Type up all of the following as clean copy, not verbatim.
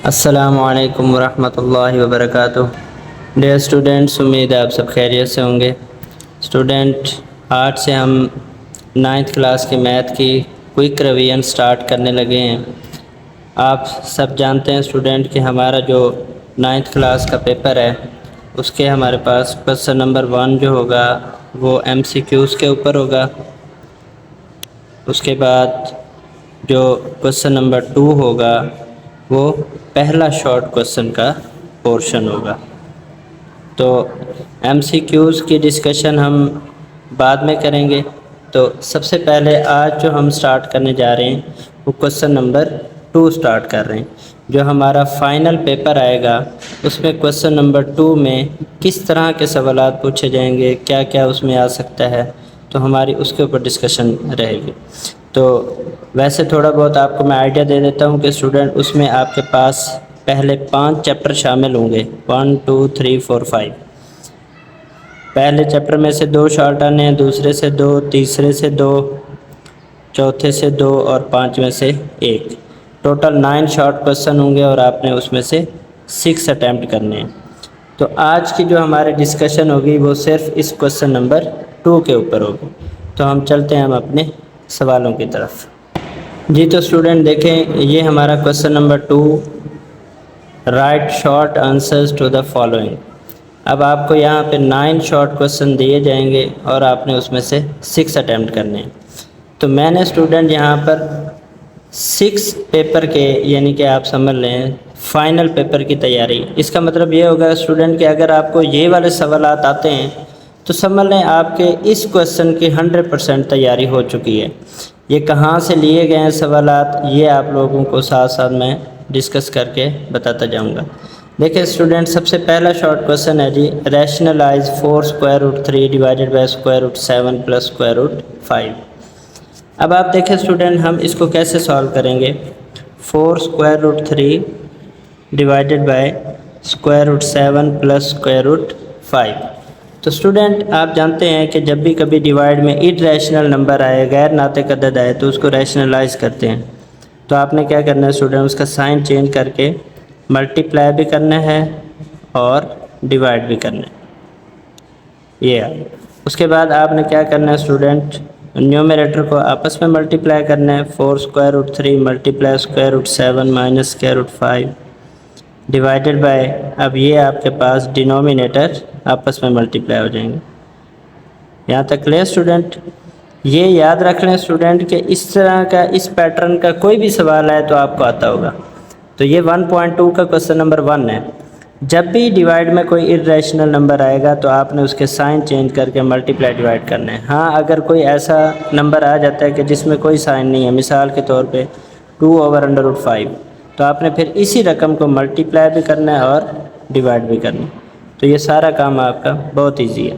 अस्सलामुअलैकुम वरहमतुल्लाहि वबरकातुहू। Dear students, उम्मीद है आप सब खैरियत से होंगे। स्टूडेंट, आज से हम 9th क्लास की मैथ की क्विक रिवीजन स्टार्ट करने लगे हैं। आप सब जानते हैं स्टूडेंट कि हमारा जो 9th क्लास का पेपर है उसके हमारे पास क्वेश्चन नंबर 1 जो होगा वो MCQs के ऊपर होगा। उसके बाद जो क्वेश्चन नंबर 2 होगा वो पहला शॉर्ट क्वेश्चन का पोर्शन होगा। तो MCQs की डिस्कशन हम बाद में करेंगे। तो सबसे पहले आज जो हम स्टार्ट करने जा रहे हैं वो क्वेश्चन नंबर 2 स्टार्ट कर रहे हैं। जो हमारा फाइनल पेपर आएगा उसमें क्वेश्चन नंबर 2 में किस तरह के सवालात पूछे जाएंगे, क्या क्या उसमें आ सकता है, तो हमारी उसके ऊपर डिस्कशन रहेगी। तो वैसे थोड़ा बहुत आपको मैं आइडिया दे देता हूँ कि स्टूडेंट उसमें आपके पास पहले 5 चैप्टर शामिल होंगे, 1 2 3 4 5। पहले चैप्टर में से 2 शॉर्ट आने हैं, दूसरे से 2, तीसरे से 2, चौथे से 2 और 5वें से 1। टोटल 9 शॉर्ट क्वेश्चन होंगे और आपने उसमें से 6 अटैम्प्ट करने हैं। तो आज की जो हमारी डिस्कशन होगी वो सिर्फ इस क्वेश्चन नंबर 2 के ऊपर होगी। तो हम चलते हैं हम अपने सवालों की तरफ। जी तो स्टूडेंट देखें, ये हमारा question number 2, write short answers to the following. अब आपको यहाँ पे 9 शॉर्ट क्वेश्चन दिए जाएंगे और आपने उसमें से 6 अटैम्प्ट करने हैं। तो मैंने स्टूडेंट यहाँ पर 6 पेपर के, यानी कि आप समझ लें फाइनल पेपर की तैयारी। इसका मतलब ये होगा स्टूडेंट कि अगर आपको ये वाले सवालात आते हैं तो समझ लें आपके इस क्वेश्चन की 100% तैयारी हो चुकी है। ये कहाँ से लिए गए हैं सवालात, ये आप लोगों को साथ साथ मैं डिस्कस करके बताता जाऊंगा। देखिए स्टूडेंट, सबसे पहला शॉर्ट क्वेश्चन है जी, rationalise 4 square root 3 divided by square root 7 plus square root 5। अब आप देखें स्टूडेंट, हम इसको कैसे सॉल्व करेंगे। 4 square root 3 divided by square root 7 plus square root 5। तो स्टूडेंट आप जानते हैं कि जब भी कभी डिवाइड में इरैशनल नंबर आए, गैर नातिक अदद आए, तो उसको रैशनलाइज करते हैं। तो आपने क्या करना है स्टूडेंट, उसका साइन चेंज करके मल्टीप्लाई भी करना है और डिवाइड भी करना है। ये उसके बाद आपने क्या करना है स्टूडेंट, न्यूमरेटर को आपस में मल्टीप्लाई करना है। 4 square root 3 multiply square root 7 minus square root 5 divided by, अब ये आपके पास डिनोमिनेटर आपस में मल्टीप्लाई हो जाएंगे। यहाँ तक क्लियर स्टूडेंट। ये याद रख लें स्टूडेंट कि इस तरह का, इस पैटर्न का कोई भी सवाल आए तो आपको आता होगा। तो ये 1.2 का क्वेश्चन नंबर 1 है। जब भी डिवाइड में कोई इरैशनल नंबर आएगा तो आपने उसके साइन चेंज करके मल्टीप्लाई डिवाइड करना है। हाँ, अगर कोई ऐसा नंबर आ जाता है कि जिसमें कोई साइन नहीं है, मिसाल के तौर पे 2/√5, तो आपने फिर इसी रकम को मल्टीप्लाई भी करना है और डिवाइड भी करना है। तो ये सारा काम आपका बहुत ईजी है।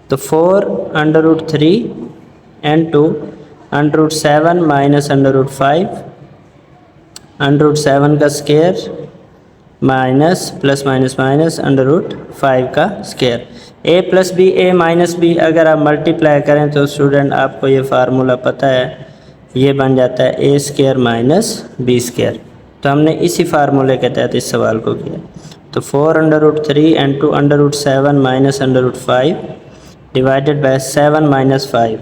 तो 4√3 एंड 2√7 माइनस √5, √7 का square minus plus minus minus √5 का square. a plus B, a minus B अगर आप मल्टीप्लाई करें तो स्टूडेंट आपको ये फार्मूला पता है, ये बन जाता है a square minus B square. तो हमने इसी फार्मूले के तहत इस सवाल को किया। तो 4√3 and 2√7 minus √5 divided bye 7 minus 5।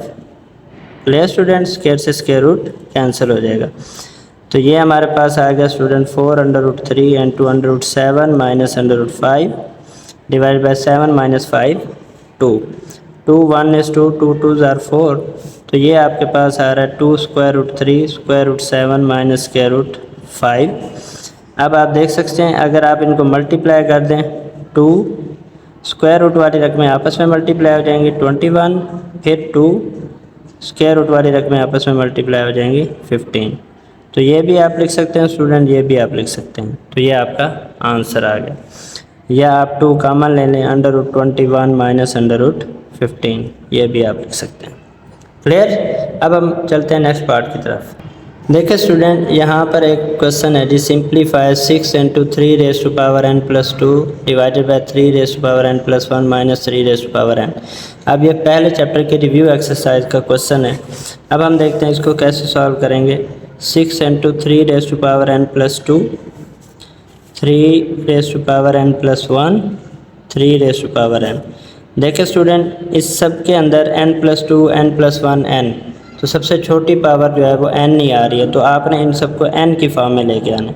Clear student, square से स्क्वायर रूट कैंसिल हो जाएगा। तो ये हमारे पास आ गया student 4√3 and 2√7 minus √5 divided bye 7 minus 5 2। 2 1 is 2, 2 2s are 4। तो ये आपके पास आ रहा है 2 square root 3 square root 7 minus square root 5। अब आप देख सकते हैं अगर आप इनको मल्टीप्लाई कर दें, 2 स्क्वायर रूट वाली रकमें आपस में मल्टीप्लाई हो जाएंगी 21, फिर 2 स्क्वायर रूट वाली रकमें आपस में मल्टीप्लाई हो जाएंगी 15। तो ये भी आप लिख सकते हैं स्टूडेंट, ये भी आप लिख सकते हैं। तो ये आपका आंसर आ गया। या आप 2 कॉमन ले लें, √21 माइनस √15, ये भी आप लिख सकते हैं। क्लियर। अब हम चलते हैं नेक्स्ट पार्ट की तरफ। देखिए स्टूडेंट, यहाँ पर एक क्वेश्चन है जी, simplify 6 × 3n+2 divided by 3n+1 minus 3n। अब ये पहले चैप्टर के रिव्यू एक्सरसाइज का क्वेश्चन है। अब हम देखते हैं इसको कैसे सॉल्व करेंगे। 6 × 3n+2 3n+1 3n। देखिए स्टूडेंट इस सब के अंदर n+2 n+1 n, तो सबसे छोटी पावर जो है वो n नहीं आ रही है, तो आपने इन सबको n की फॉर्म में लेके आना।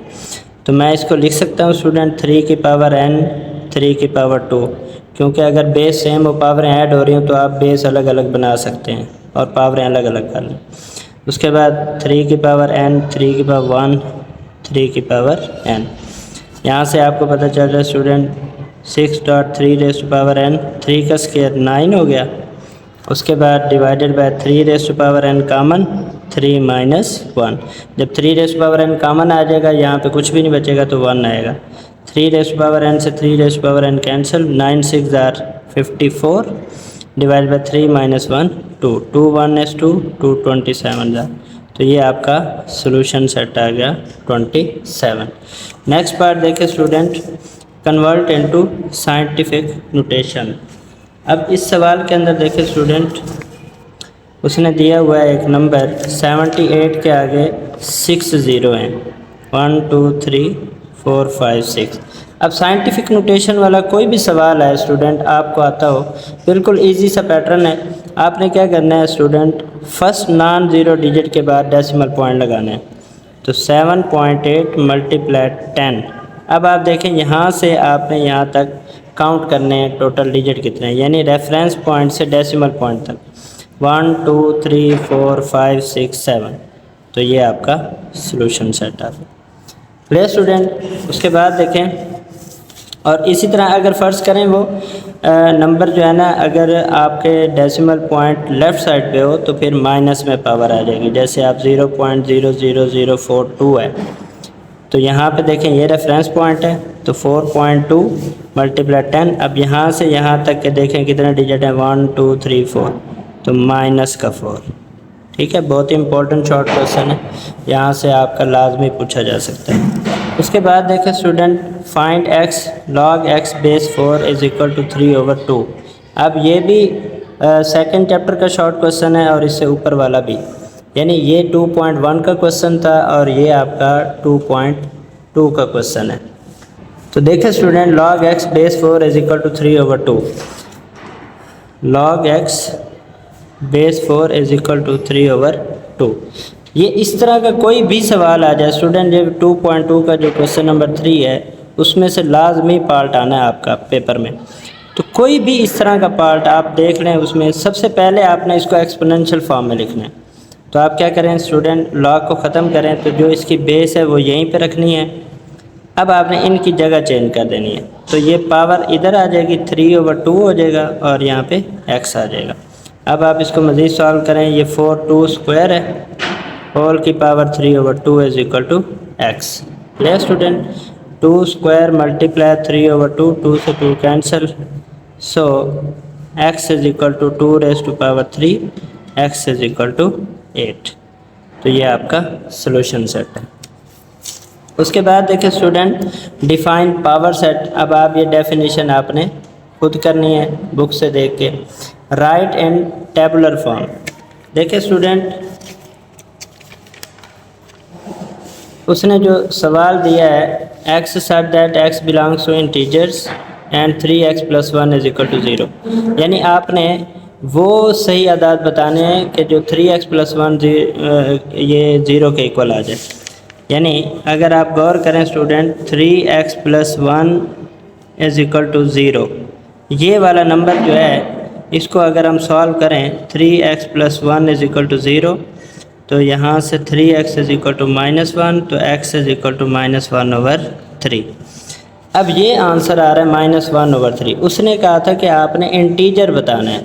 तो मैं इसको लिख सकता हूँ स्टूडेंट 3 की पावर n 3 की पावर 2, क्योंकि अगर बेस सेम हो पावरें ऐड हो रही हो तो आप बेस अलग अलग बना सकते हैं और पावरें अलग अलग कर लें। उसके बाद 3 की पावर n 3 की पावर 1 3 की पावर n। यहाँ से आपको पता चल रहा है स्टूडेंट 6.3n 3 का स्क्वायर 9 हो गया। उसके बाद डिवाइडेड बाय 3n कॉमन 3 - 1। जब 3n कॉमन आ जाएगा यहाँ पे कुछ भी नहीं बचेगा तो 1 आएगा। 3n से 3n cancel, 9 6 are 54 divide by 3 - 1 2 2 1 is 2 2 27 are. तो ये आपका सॉल्यूशन सेट आ गया 27। नेक्स्ट पार्ट देखिए student, convert into scientific notation. अब इस सवाल के अंदर देखिए स्टूडेंट, उसने दिया हुआ है एक नंबर 78 के आगे 6 ज़ीरो हैं, 1 2 3 4 5 6। अब साइंटिफिक नोटेशन वाला कोई भी सवाल है स्टूडेंट आपको आता हो, बिल्कुल इजी सा पैटर्न है। आपने क्या करना है student, first non zero digit के बाद डेसिमल पॉइंट लगाना है। तो 7.8 × 10। अब आप देखें यहाँ से आपने यहाँ तक काउंट करने हैं टोटल डिजिट कितने हैं, यानी रेफरेंस पॉइंट से डेसिमल पॉइंट तक 1 2 3 4 5 6 7। तो ये आपका सॉल्यूशन सेट है। Clear student. उसके बाद देखें, और इसी तरह अगर फ़र्ज़ करें वो नंबर जो है ना, अगर आपके डेसिमल पॉइंट लेफ़्ट साइड पे हो तो फिर माइनस में पावर आ जाएगी। जैसे आप 0.00042 है, तो यहाँ पे देखें ये रेफरेंस पॉइंट है, तो 4.2 × 10। अब यहाँ से यहाँ तक के देखें कितने डिजिट हैं, 1 2 3 4, तो -4। ठीक है, बहुत ही इंपॉर्टेंट शॉर्ट क्वेश्चन है, यहाँ से आपका लाजमी पूछा जा सकता है। उसके बाद देखें student, find x log x base 4 = 3/2। अब ये भी सेकंड चैप्टर का शॉर्ट क्वेश्चन है और इससे ऊपर वाला भी, यानी ये 2.1 का क्वेश्चन था और ये आपका 2.2 का क्वेश्चन है। तो देखें student, log x base 4 = 3/2। log x base 4 = 3/2। ये इस तरह का कोई भी सवाल आ जाए स्टूडेंट, जो 2.2 का जो क्वेश्चन नंबर 3 है उसमें से लाजमी पार्ट आना है आपका पेपर में। तो कोई भी इस तरह का पार्ट आप देख लें, उसमें सबसे पहले आपने इसको एक्सपोनेंशियल फॉर्म में लिखना है। तो आप क्या करें स्टूडेंट, लॉग को ख़त्म करें, तो जो इसकी बेस है वो यहीं पे रखनी है। अब आपने इनकी जगह चेंज कर देनी है, तो ये पावर इधर आ जाएगी 3/2 हो जाएगा और यहाँ पे x आ जाएगा। अब आप इसको मज़ीद सॉल्व करें, ये 4 2 स्क्वायर है, होल की power 3/2 = x। Clear student. 2 square × 3/2, 2 से 2 कैंसिल, सो x = 2⁻³ x = 8। तो ये आपका सॉल्यूशन सेट है। उसके बाद देखिए स्टूडेंट, डिफाइन पावर सेट। अब आप ये डेफिनेशन आपने खुद करनी है बुक से देख के। राइट इन टेबुलर फॉर्म। देखिए स्टूडेंट, उसने जो सवाल दिया है, x such that x belongs to integers and 3x + 1 = 0, यानी आपने वो सही आदात बताने हैं कि जो 3x + 1 ये 0 के इक्वल आ जाए। यानी अगर आप गौर करें स्टूडेंट, 3x + 1 = 0, ये वाला नंबर जो है इसको अगर हम सॉल्व करें, 3x + 1 = 0, तो यहाँ से 3x = -1, तो x = -1/3। अब ये आंसर आ रहा है -1/3। उसने कहा था कि आपने इंटीजर बताना है।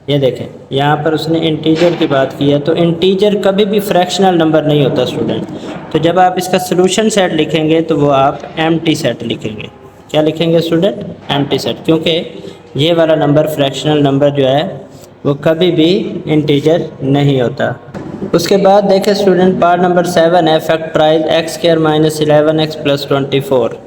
ये देखें यहाँ पर उसने इंटीजर की बात की है, तो इंटीजर कभी भी फ्रैक्शनल नंबर नहीं होता स्टूडेंट। तो जब आप इसका सॉल्यूशन सेट लिखेंगे तो वो आप एम्प्टी सेट लिखेंगे। क्या लिखेंगे स्टूडेंट? एम्प्टी सेट, क्योंकि ये वाला नंबर फ्रैक्शनल नंबर जो है वो कभी भी इंटीजर नहीं होता। उसके बाद देखें स्टूडेंट, पार्ट नंबर 7 है फैक्टराइज x² - 11x + 24।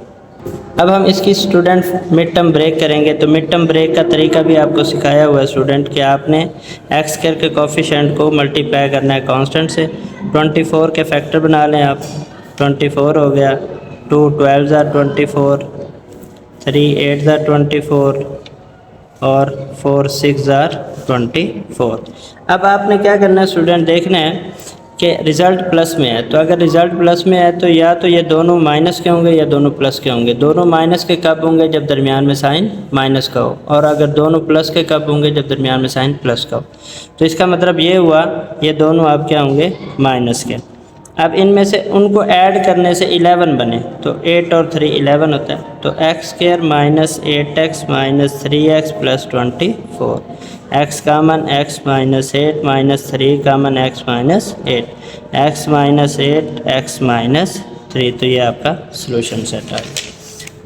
अब हम इसकी स्टूडेंट मिड टर्म ब्रेक करेंगे। तो मिड टर्म ब्रेक का तरीका भी आपको सिखाया हुआ है स्टूडेंट कि आपने x² के कोफिशिएंट को मल्टीप्लाई करना है कांस्टेंट से। 24 के फैक्टर बना लें आप, 24 हो गया, 2 12 ज़ार 24, 3 8 ज़ार 24 और 4 6 ज़ार 24। अब आपने क्या करना है स्टूडेंट, देखना है कि रिज़ल्ट प्लस में है। तो अगर रिज़ल्ट प्लस में है तो या तो ये दोनों माइनस के होंगे या दोनों प्लस के होंगे। दोनों माइनस के कब होंगे, जब दरमियान में साइन माइनस का हो, और अगर दोनों प्लस के कब होंगे, जब दरमियान में साइन प्लस का हो। तो इसका मतलब ये हुआ ये दोनों आप क्या होंगे, माइनस के। अब इनमें से उनको ऐड करने से 11 बने, तो 8 और 3 11 होता है। तो x square minus 8x minus 3x plus 24, x common x minus 8 minus 3 common x minus 8, x minus 8 x minus 3। तो ये आपका सोल्यूशन सेट आ गया।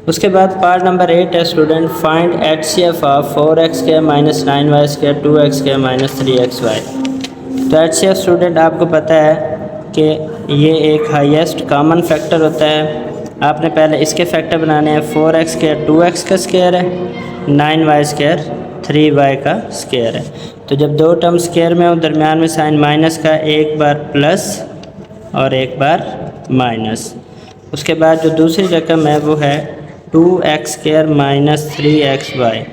उसके बाद पार्ट नंबर 8 है student, find HCF of 4x square minus 9y square 2x square minus 3xy। तो HCF student आपको पता है कि ये एक हाईएस्ट कॉमन फैक्टर होता है। आपने पहले इसके फैक्टर बनाने हैं। 4x स्क्वायर 2x का स्क्वायर है, 9y स्क्वायर 3y का स्क्वायर है। तो जब दो टर्म स्क्वायर में हो, दरमियान में साइन माइनस का, एक बार प्लस और एक बार माइनस। उसके बाद जो दूसरी रकम है वो है 2x स्क्वायर माइनस 3xy।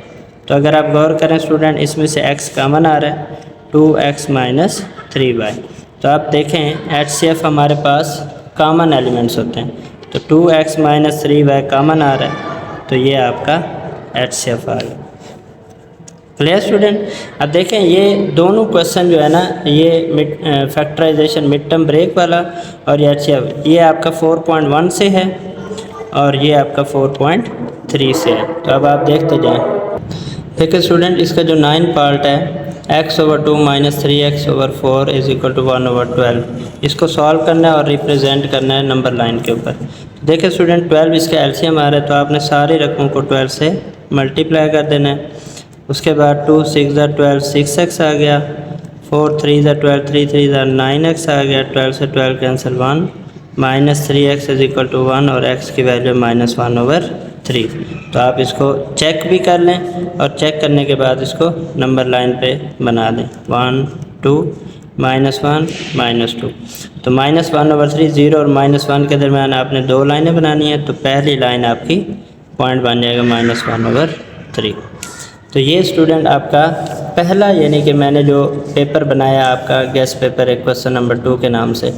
तो अगर आप गौर करें स्टूडेंट, इसमें से x कॉमन आ रहा है, 2x माइनस 3y। तो आप देखें HCF हमारे पास कॉमन एलिमेंट्स होते हैं। तो 2x माइनस 3y कॉमन आ रहा है, तो ये आपका HCF आ गया। Clear student. अब देखें ये दोनों क्वेश्चन जो है ना, ये फैक्टराइजेशन मिड टर्म ब्रेक वाला और ये HCF, ये आपका 4.1 से है और ये आपका 4.3 से है। तो अब आप देखते जाएं। देखिए स्टूडेंट, इसका जो 9 पार्ट है, x/2 minus 3x/4 is equal to 1/12, इसको सॉल्व करना है और रिप्रेजेंट करना है नंबर लाइन के ऊपर। देखिए स्टूडेंट, 12 इसका एलसीएम आ रहा है, तो आपने सारी रकमों को 12 से मल्टीप्लाई कर देना है। उसके बाद 2 6 ज़ार 12 6x आ गया, 4 3 ज़ार 12 3 3 ज़ार 9x आ गया, 12 से 12 cancel 1, minus 3x is equal to 1 और x की वैल्यू -1/3। तो आप इसको चेक भी कर लें और चेक करने के बाद इसको नंबर लाइन पे बना दें, 1 2 -1 -2। तो -1/3, 0 और -1 के दरमियान आपने दो लाइनें बनानी है। तो पहली लाइन आपकी पॉइंट बन जाएगा -1/3। तो ये स्टूडेंट आपका पहला, यानी कि मैंने जो पेपर बनाया आपका गेस्ट पेपर है क्वेश्चन नंबर 2 के नाम से,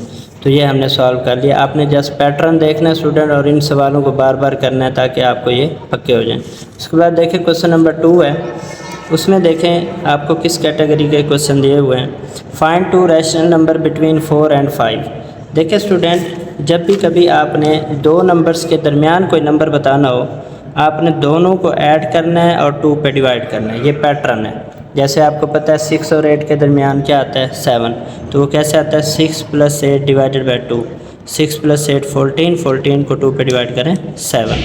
तो ये हमने सॉल्व कर लिया। आपने जस्ट पैटर्न देखना है स्टूडेंट और इन सवालों को बार बार करना है ताकि आपको ये पक्के हो जाएं। उसके बाद देखें क्वेश्चन नंबर 2 है, उसमें देखें आपको किस कैटेगरी के क्वेश्चन दिए हुए हैं। Find 2 rational number between 4 and 5। देखिए स्टूडेंट, जब भी कभी आपने दो नंबर्स के दरमियान कोई नंबर बताना हो, आपने दोनों को ऐड करना है और 2 पे डिवाइड करना है। ये पैटर्न है। जैसे आपको पता है 6 और 8 के दरमियान क्या आता है, 7। तो वो कैसे आता है, 6 + 8 डिवाइडेड बाई 2, 6 + 8 14, 14 को 2 पे डिवाइड करें 7।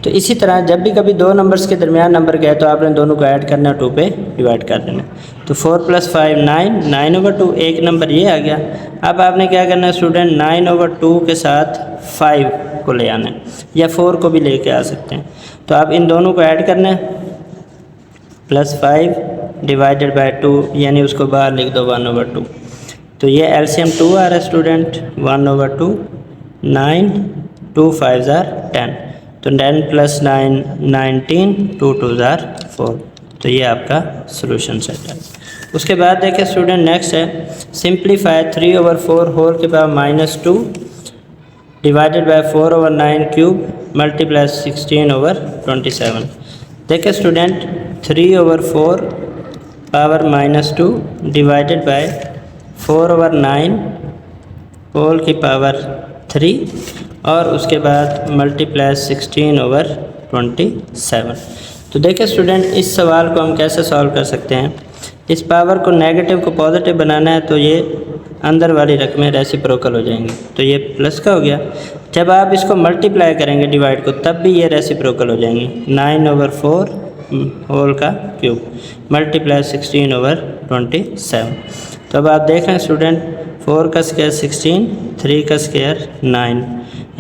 तो इसी तरह जब भी कभी दो नंबर्स के दरमियान नंबर गए तो आपने दोनों को ऐड करना है, 2 पे डिवाइड कर देना। तो 4 + 5 9, 9/2, एक नंबर ये आ गया। अब आपने क्या करना है स्टूडेंट, 9/2 के साथ 5 को ले आना है, या 4 को भी लेके आ सकते हैं। तो आप इन दोनों को ऐड करना है, +5 डिवाइडेड बाई 2, यानी उसको बाहर लिख दो 1/2। तो ये एलसीएम 2 आ रहा है स्टूडेंट, 1/2, 9, 2 5 ज़ार 10। तो 10 + 9 19, 2 2 ज़ार 4। तो ये आपका सोल्यूशन सेट है। उसके बाद देखिए स्टूडेंट, नेक्स्ट है सिंप्लीफाई 3/4 होल के power -2 divided by 4/9 cube multiply 16/27। देखिए student, 3/4 power -2 divided by 4/9 whole की पावर 3 और उसके बाद मल्टीप्लाई 16/27। तो देखिए स्टूडेंट, इस सवाल को हम कैसे सॉल्व कर सकते हैं। इस पावर को नेगेटिव को पॉजिटिव बनाना है, तो ये अंदर वाली रकमें रेसिप्रोकल हो जाएंगी। तो ये प्लस का हो गया। जब आप इसको मल्टीप्लाई करेंगे डिवाइड को, तब भी ये रेसिप्रोकल हो जाएंगी। 9/4 होल का क्यूब मल्टीप्लाई 16/27। तो अब आप देख रहे हैं स्टूडेंट, 4 का स्क्वायर 16, 3 का स्क्वायर 9,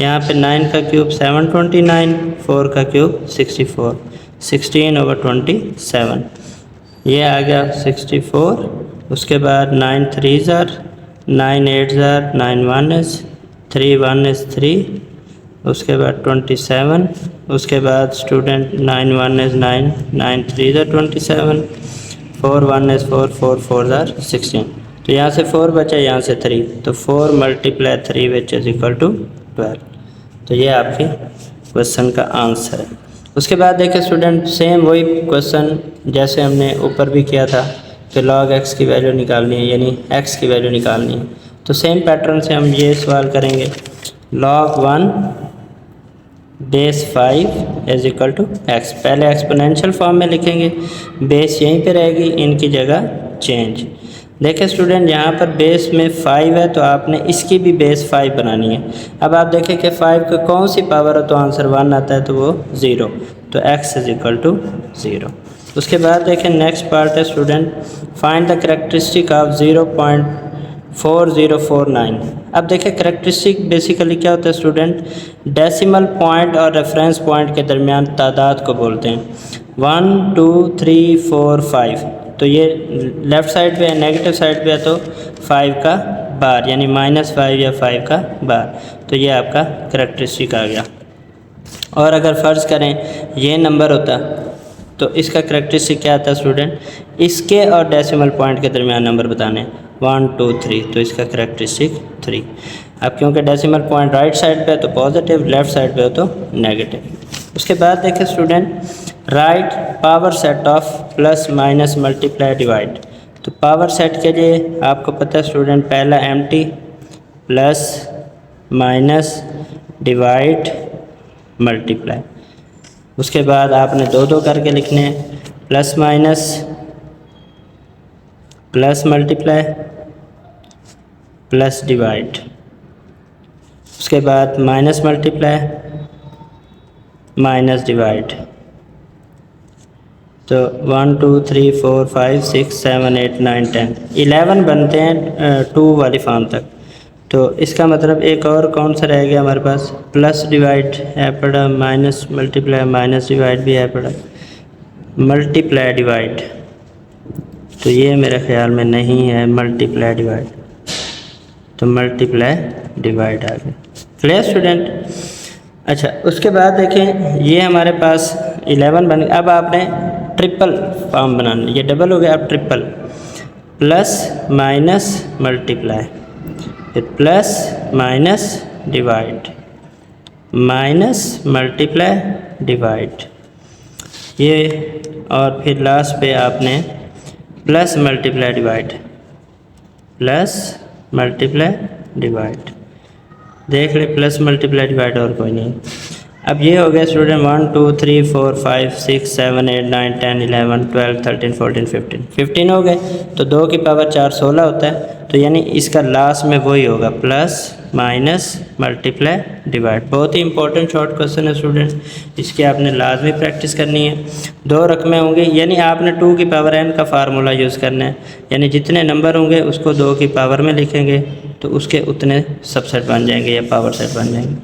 यहाँ पे 9 का क्यूब 729, 4 का क्यूब 64, 16/27। ये आ गया 64। उसके बाद 9 3 ज़ार 9 8 ज़ार 9 1 is 3 1 is 3। उसके बाद 27, उसके बाद student 9 1 is 9, 9 3 is 27, 4 1 is 4, 4 4 are 16। तो यहाँ से 4 बचा, यहाँ से 3, तो 4 × 3 which is equal to 12। तो ये आपके क्वेश्चन का आंसर है। उसके बाद देखिए स्टूडेंट, सेम वही क्वेश्चन जैसे हमने ऊपर भी किया था कि log x की वैल्यू निकालनी है, यानी x की वैल्यू निकालनी है। तो सेम पैटर्न से हम ये सवाल करेंगे, log 1 base 5 is equal to x। पहले एक्सपोनेंशियल फॉर्म में लिखेंगे, बेस यहीं पे रहेगी, इनकी जगह चेंज। देखिए स्टूडेंट, यहाँ पर बेस में 5 है तो आपने इसकी भी बेस 5 बनानी है। अब आप देखें कि 5 की कौन सी पावर है, तो आंसर 1 आता है, तो वो 0, तो x इज इक्वल टू 0। उसके बाद देखें नेक्स्ट पार्ट है student, find the characteristic of 0.4049। अब देखिए करेक्टरिस्टिक बेसिकली क्या होता है स्टूडेंट, डेसिमल पॉइंट और रेफरेंस पॉइंट के दरमियान तादाद को बोलते हैं। 1 2 3 4 5, तो ये लेफ़्ट साइड पे है, नेगेटिव साइड पे है, तो 5 का बार यानी -5 या 5 का बार, तो ये आपका करेक्टरिस्टिक आ गया। और अगर फ़र्ज़ करें ये नंबर होता तो इसका करेक्टरिस्टिक क्या आता है स्टूडेंट, इसके और डेसिमल पॉइंट के दरमियान नंबर बताने, 1 2 3, तो इसका करेक्टरिस्टिक 3। अब क्योंकि डेसिमल पॉइंट राइट साइड पे है तो पॉजिटिव, लेफ़्ट साइड पे हो तो नेगेटिव। उसके बाद देखें student, right power set of plus minus multiply divide. तो पावर सेट के लिए आपको पता है स्टूडेंट, पहला empty, plus minus divide multiply. उसके बाद आपने 2 करके लिखने हैं, plus minus plus multiply plus divide. उसके बाद माइनस मल्टीप्लाई माइनस डिवाइड। तो 1 2 3 4 5 6 7 8 9 10 11 बनते हैं 2 वाली फॉर्म तक। तो इसका मतलब एक और कौन सा रह गया हमारे पास, प्लस डिवाइड है पड़ा, माइनस मल्टीप्लाई माइनस डिवाइड भी है पड़ा, मल्टीप्लाई डिवाइड, तो ये मेरे ख्याल में नहीं है मल्टीप्लाई डिवाइड, तो मल्टीप्लाई डिवाइड आ गया। Clear student? अच्छा, उसके बाद देखें ये हमारे पास 11 बन गया। अब आपने ट्रिपल फॉर्म बनाना, ये डबल हो गया, अब ट्रिपल, प्लस माइनस मल्टीप्लाई, फिर plus minus divide, minus multiply divide, ये, और फिर लास्ट पे आपने plus multiply divide, plus multiply divide. देख ले, प्लस मल्टीप्लाई डिवाइड और कोई नहीं। अब ये हो गया स्टूडेंट 1 2 3 4 5 6 7 8 9 10 11 12 13 14 15 हो गए। तो 2 की पावर 4 16 होता है, तो यानी इसका लास्ट में वही होगा, प्लस माइनस मल्टीप्लाई डिवाइड। बहुत ही इंपॉर्टेंट शॉर्ट क्वेश्चन है स्टूडेंट, इसकी आपने लाजमी प्रैक्टिस करनी है। 2 रकमें होंगे, यानी आपने 2 की पावर n का फार्मूला यूज़ करना है, यानी जितने नंबर होंगे उसको 2 की पावर में लिखेंगे तो उसके उतने सबसेट बन जाएंगे या पावर सेट बन जाएंगे।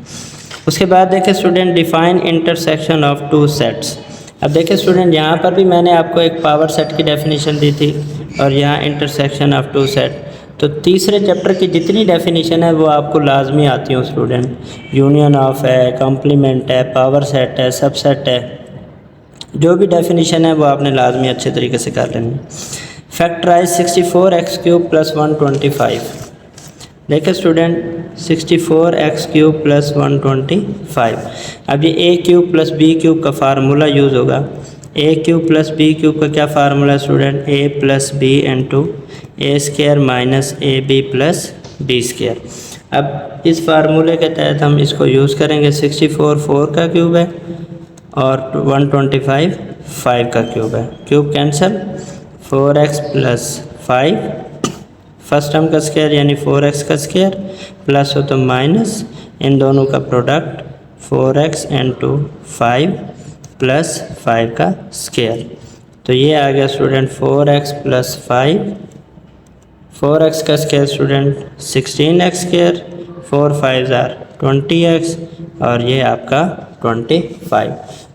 उसके बाद देखें student, define intersection of 2 sets. अब देखिए स्टूडेंट, यहाँ पर भी मैंने आपको एक पावर सेट की डेफिनेशन दी थी और यहाँ इंटरसेक्शन ऑफ 2 सेट। तो तीसरे चैप्टर की जितनी डेफिनेशन है वो आपको लाजमी आती हो स्टूडेंट, यूनियन ऑफ है, कॉम्प्लीमेंट है, पावर सेट है, सबसेट है, जो भी डेफिनेशन है वो आपने लाजमी अच्छे तरीके से कर लेनी है। Factorise 64x³ + 125। देखिए स्टूडेंट, 64x³ + 125। अब ये a³ + b³ का फार्मूला यूज़ होगा। a³ + b³ का क्या फार्मूला है student, a + b × a² - ab + b²। अब इस फार्मूले के तहत हम इसको यूज़ करेंगे। 64 4 का क्यूब है और 125 5 का क्यूब है, cube cancel, 4x + 5 first term का स्क्वायर यानी 4x का स्क्वायर, प्लस हो तो माइनस, इन दोनों का प्रोडक्ट 4x × 5 + 5 का स्क्वायर। तो ये आ गया स्टूडेंट 4x + 5, 4x का square student 16x², 4 5 are 20x और ये आपका 25।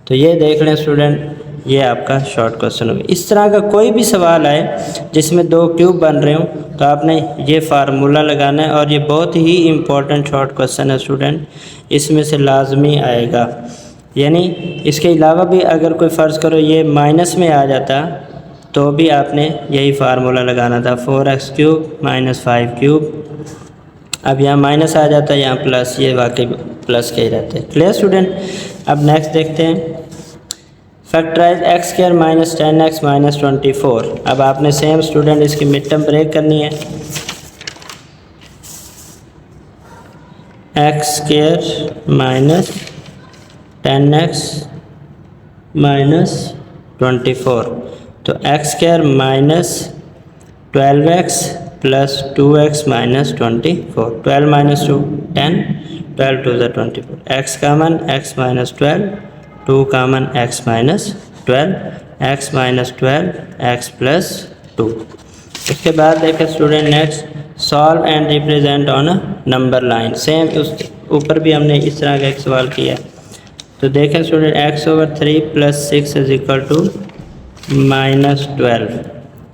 तो ये देख लें स्टूडेंट, ये आपका शॉर्ट क्वेश्चन होगा। इस तरह का कोई भी सवाल आए जिसमें दो क्यूब बन रहे हो तो आपने ये फार्मूला लगाना है, और ये बहुत ही इम्पोर्टेंट शॉर्ट क्वेश्चन है स्टूडेंट, इसमें से लाजमी आएगा। यानी इसके अलावा भी अगर कोई फ़र्ज़ करो ये माइनस में आ जाता तो भी आपने यही फार्मूला लगाना था, 4x³ - 5³ अब यहाँ माइनस आ जाता है, यहाँ प्लस, ये वाकई प्लस के ही रहते हैं। Clear student. अब नेक्स्ट देखते हैं, फैक्टराइज x² - 10x - 24। अब आपने सेम स्टूडेंट इसकी मिड टर्म ब्रेक करनी है। x² - 10x - 24, तो x² - 12x + 2x - 24, 12 - 2 10, 12 2 = 24, x common x - 12, 2 common x - 12, x - 12 x + 2। उसके बाद देखें student next, solve and represent on a number line. Same उस ऊपर भी हमने इस तरह का एक सवाल किया है। तो देखें स्टूडेंट, x/3 + 6 = -12,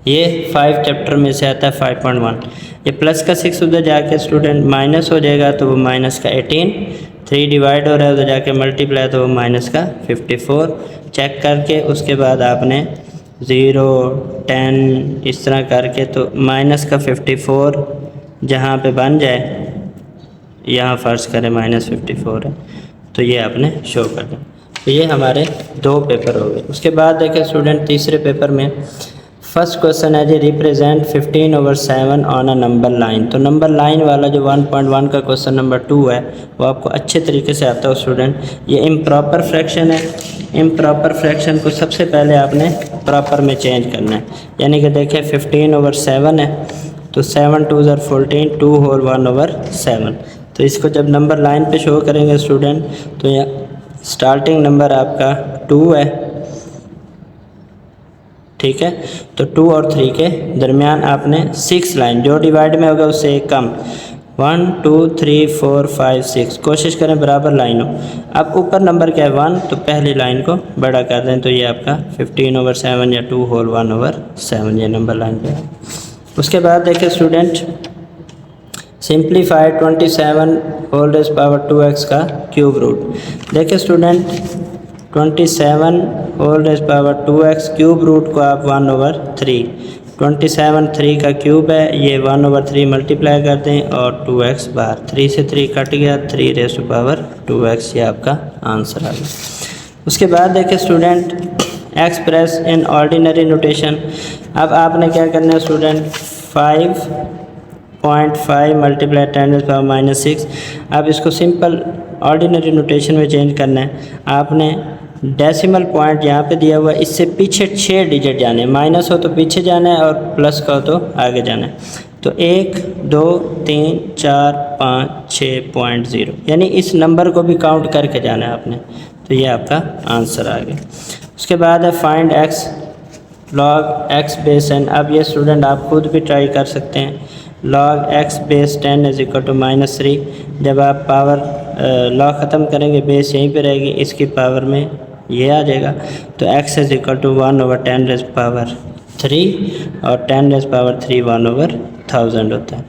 ये 5 चैप्टर में से आता है 5.1। ये प्लस का 6 उधर जाके स्टूडेंट माइनस हो जाएगा तो वो माइनस का 18, 3 डिवाइड हो रहा है उधर जाके मल्टीप्लाई तो वो माइनस का 54। चेक करके उसके बाद आपने 0 10 इस तरह करके तो माइनस का 54 जहाँ पे बन जाए, यहाँ फ़र्ज़ करें -54 है तो ये आपने शो कर दें। तो ये हमारे 2 पेपर हो गए। उसके बाद देखें स्टूडेंट तीसरे पेपर में फर्स्ट क्वेश्चन है जी, represent 15/7 on a number line. तो नंबर लाइन वाला जो 1.1 का क्वेश्चन नंबर 2 है वो आपको अच्छे तरीके से आता है स्टूडेंट। ये इम्प्रॉपर फ्रैक्शन है, इम्प्रॉपर फ्रैक्शन को सबसे पहले आपने प्रॉपर में चेंज करना है। यानी कि देखें 15/7 है तो 7 2 = 14, 2 होल 1/7। तो इसको जब नंबर लाइन पे शो करेंगे स्टूडेंट तो यहाँ स्टार्टिंग नंबर आपका 2 है, ठीक है। तो 2 और 3 के दरमियान आपने 6 लाइन जो डिवाइड में होगा उससे एक कम, 1 2 3 4 5 6, कोशिश करें बराबर लाइन हो। अब ऊपर नंबर क्या है 1, तो पहली लाइन को बड़ा कर दें तो ये आपका 15/7 या 2 होल 1/7 ये नंबर लाइन पे है। उसके बाद देखिए student, simplified 27 whole raise power 2x का क्यूब रूट। देखिए student 27 whole raise power 2x cube root को आप 1/3, 27 3 का क्यूब है, ये 1/3 मल्टीप्लाई कर दें और 2x बाहर, 3 से 3 कट गया, 3 रेज़ टू पावर 2x, ये आपका आंसर आ गया। उसके बाद देखिए student, express in ordinary notation. अब आपने क्या करना है स्टूडेंट, 5.5 × 10⁻⁻6। अब इसको सिंपल ऑर्डिनरी नोटेशन में चेंज करना है। आपने डेसिमल पॉइंट यहाँ पे दिया हुआ है, इससे पीछे 6 डिजिट जाने हैं, माइनस हो तो पीछे जाना है और प्लस का हो तो आगे जाना है। तो 1 2 3 4 5 6.0, यानी इस नंबर को भी काउंट करके जाना है आपने। तो ये आपका आंसर आ गया। उसके बाद है find x log x base 10। अब ये स्टूडेंट आप खुद भी ट्राई कर सकते हैं। log x base 10 = -3। जब आप पावर लॉग ख़त्म करेंगे बेस यहीं पे रहेगी, इसकी पावर में ये आ जाएगा। तो x = 1/10⁻³ और 10⁻³ 1/1000 होता है।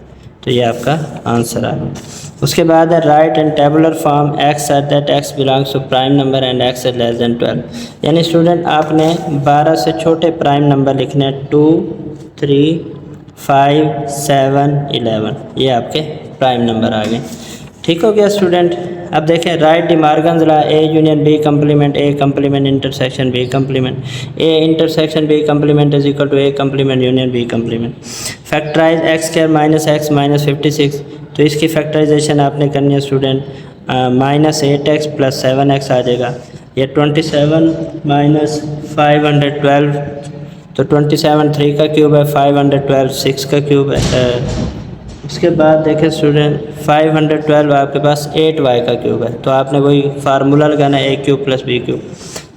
तो ये आपका आंसर आ गया। उसके बाद है right in tabular form x such that x belongs to prime number and x is less than 12। यानी स्टूडेंट आपने 12 से छोटे प्राइम नंबर लिखने हैं, 2 3 5 7 11, ये आपके प्राइम नंबर आ गए। ठीक हो गया स्टूडेंट। अब देखें write De Morgan's law, A union B complement A complement intersection B complement A intersection B complement = A complement union B complement. Factorise x² - x - 56। तो इसकी फैक्टराइजेशन आपने करनी है स्टूडेंट, -8x + 7x आ जाएगा। ये 27 - 512, तो 27 3 का क्यूब है, 512 6 का क्यूब है। उसके बाद देखें स्टूडेंट 512 आपके पास 8y का क्यूब है, तो आपने वही फार्मूला लगाना है a³ + b³।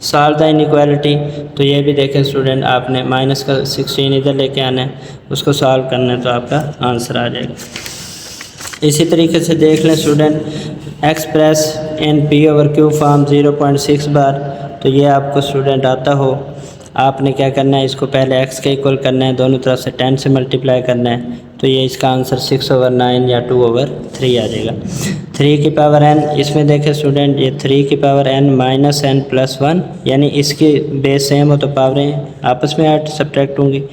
Solve the inequality, तो ये भी देखें स्टूडेंट आपने माइनस का 16 इधर लेके आना है, उसको सॉल्व करना है तो आपका आंसर आ जाएगा। इसी तरीके से देख लें student, express in p/q form 0.6 बार। तो ये आपको स्टूडेंट आता हो आपने क्या करना है, इसको पहले x के इक्वल करना है, दोनों तरफ से 10 से मल्टीप्लाई करना है, तो ये इसका आंसर 6/9 या 2/3 आ जाएगा। 3 की पावर n, इसमें देखें स्टूडेंट ये 3 की power n minus n plus 1, यानी इसकी बेस सेम हो तो पावरें आपस में ऐड सब्ट्रैक्ट होंगी,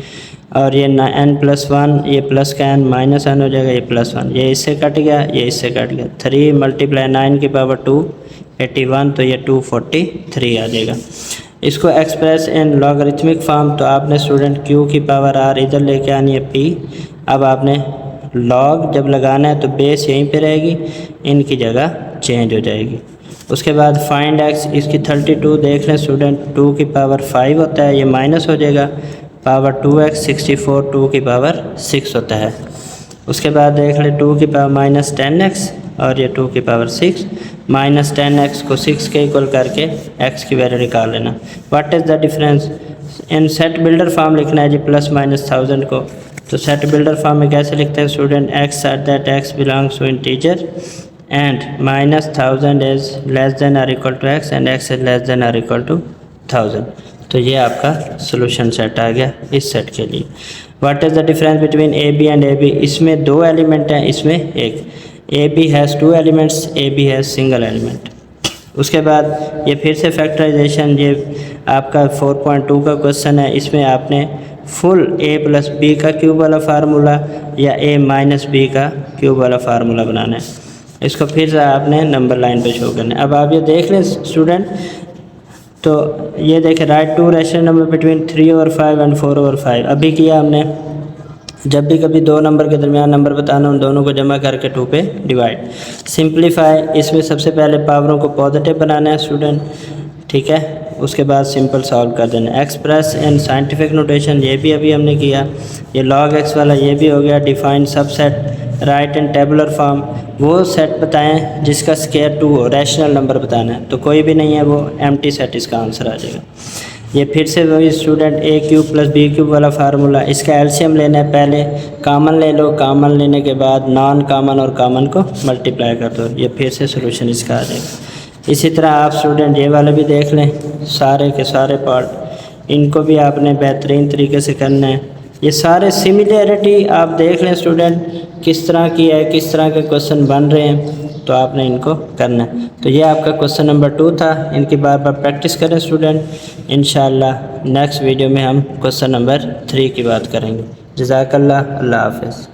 और ये n प्लस 1, ये प्लस का n माइनस n हो जाएगा, ये प्लस 1, ये इससे कट गया, ये इससे कट गया। 3 मल्टीप्लाई 9 की पावर 2 81, तो ये 243 आ जाएगा। इसको एक्सप्रेस इन लॉगरिथमिक फॉर्म, तो आपने स्टूडेंट q की पावर r इधर लेके आनी है p। अब आपने लॉग जब लगाना है तो बेस यहीं पे रहेगी, इनकी जगह चेंज हो जाएगी। उसके बाद फाइंड x, इसकी 32 देख लें स्टूडेंट, 2 की पावर 5 होता है, ये माइनस हो जाएगा, पावर 2x 64, 2 की पावर 6 होता है। उसके बाद देख ले 2 की पावर माइनस 10x, और ये 2 की पावर 6, माइनस 10x को 6 के इक्वल करके x की वैल्यू निकाल लेना। What is the difference, in set builder form लिखना है जी प्लस माइनस 1000 को, तो सेट बिल्डर फॉर्म में कैसे लिखते हैं student, x such that x belongs to integer and minus 1000 is less than or equal to x and x is less than or equal to 1000। तो ये आपका सोल्यूशन सेट आ गया इस सेट के लिए। What is the difference between A B and A B, इसमें 2 element हैं, इसमें एक। A B has 2 elements, A B has single element. उसके बाद ये फिर से फैक्टराइजेशन, ये आपका 4.2 का क्वेश्चन है, इसमें आपने फुल a प्लस बी का क्यूब वाला फार्मूला या a माइनस बी का क्यूब वाला फार्मूला बनाना है। इसको फिर से आपने नंबर लाइन पे शो करना है। अब आप ये देख लें स्टूडेंट, तो ये देखें right 2 rational number between 3/5 and 4/5। अभी किया हमने, जब भी कभी 2 नंबर के दरमियान नंबर बताना, उन दोनों को जमा करके 2 पे डिवाइड। सिंप्लीफाई, इसमें सबसे पहले पावरों को पॉजिटिव बनाना है स्टूडेंट, ठीक है, उसके बाद सिंपल सॉल्व कर देना। एक्सप्रेस इन साइंटिफिक नोटेशन, ये भी अभी हमने किया। ये लॉग एक्स वाला ये भी हो गया। डिफाइन सबसेट, राइट इन टेबुलर फॉर्म, वो सेट बताएं जिसका स्क्वायर 2 हो, रैशनल नंबर बताना है, तो कोई भी नहीं है वो एम्प्टी सेट इसका आंसर आ जाएगा। ये फिर से वही student a cube plus B cube वाला फार्मूला, इसका एलसीएम लेना है, पहले कॉमन ले लो, कॉमन लेने के बाद नॉन कॉमन और कॉमन को मल्टीप्लाई कर दो, ये फिर से सोल्यूशन इसका आ जाएगा। इसी तरह आप स्टूडेंट ये वाले भी देख लें, सारे के सारे पार्ट, इनको भी आपने बेहतरीन तरीके से करना है। ये सारे सिमिलैरिटी आप देख लें स्टूडेंट, किस तरह की है, किस तरह के क्वेश्चन बन रहे हैं, तो आपने इनको करना है। तो ये आपका क्वेश्चन नंबर 2 था, इनकी बार बार प्रैक्टिस करें स्टूडेंट। इंशाअल्लाह नेक्स्ट वीडियो में हम क्वेश्चन नंबर 3 की बात करेंगे। जज़ाकल्लाह, अल्लाह हाफ़िज़।